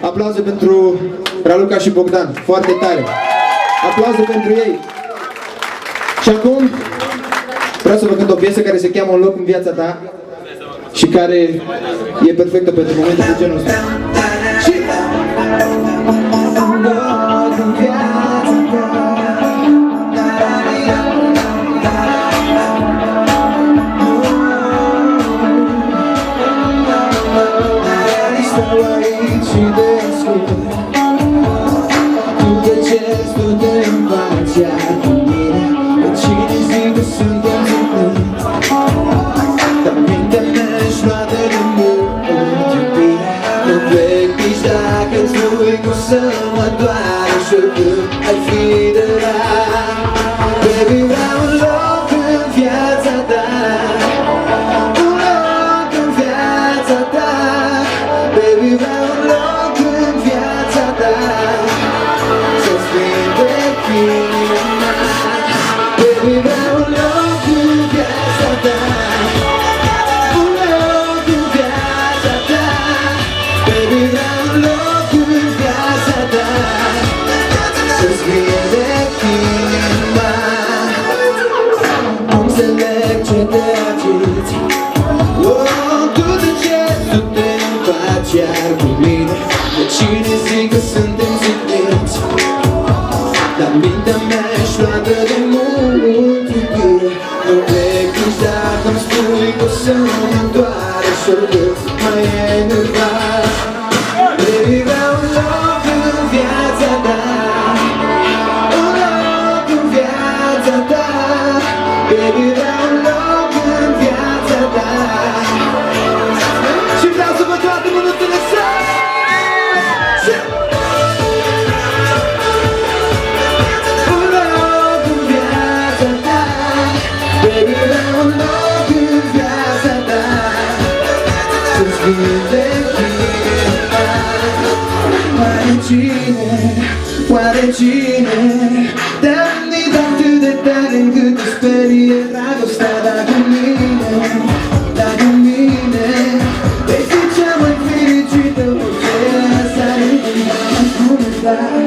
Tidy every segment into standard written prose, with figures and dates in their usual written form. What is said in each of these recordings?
Aplauze pentru Raluca și Bogdan, foarte tare. Aplauze pentru ei. Și acum vreau să vă cânt o piesă care se cheamă Un loc în viața ta și care e perfectă pentru momente de genul ăsta. Și... Un loc în viața ta. Stau aici și te ascult. Tu tăcești, tu te împaci, iar cu mine pe cine zic că suntem zicniți. Dar mintea mea-și luată de mult, iubire. Nu plec nici dacă-ți spui că o să mă doare și oricât ai fi de rar. Baby, vreau un loc în viața ta. Un loc în viața ta. Baby, vreau un loc în viața ta. Să-ți vindec inima. Baby, vreau un loc în viața ta. Un loc în viața ta. Baby, vreau un loc în viața ta. Să-ți vindec inima. Nu înțeleg ce te agiți. Tu tăcești, tu te împaci, iar cu mine de cine zic că suntem zicniți. Dar mintea mea-și luată de mult, iubire. Nu plec nici dacă-mi spui că o să mă doare și oricât mai enervat. Baby, vreau un loc în viața ta. Un loc în viața ta. Baby, vreau un loc în viața ta. Și vreau să vă toată mânuțele sus. Un loc în viața ta. Baby, vreau un loc în viața ta. Să-ți vindec inima. Oare cine te-a gândit atât de tare încât te sperie dragostea? Dacă mine vei fi cea mai fericită, puterea să ar spune clar.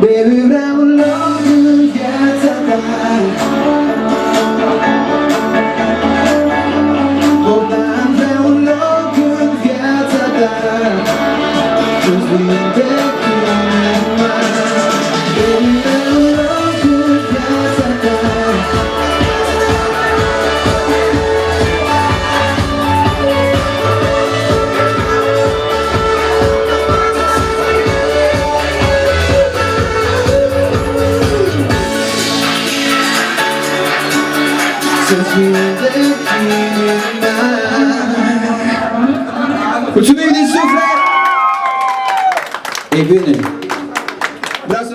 Baby, vreau un loc în viața ta. Bogdan, vreau un loc în viața ta. Să-ți vindec inima. Baby, vreau un loc în viața ta. Să-ți vindec inima. Mulțumim din suflet! Ei bine, vreau să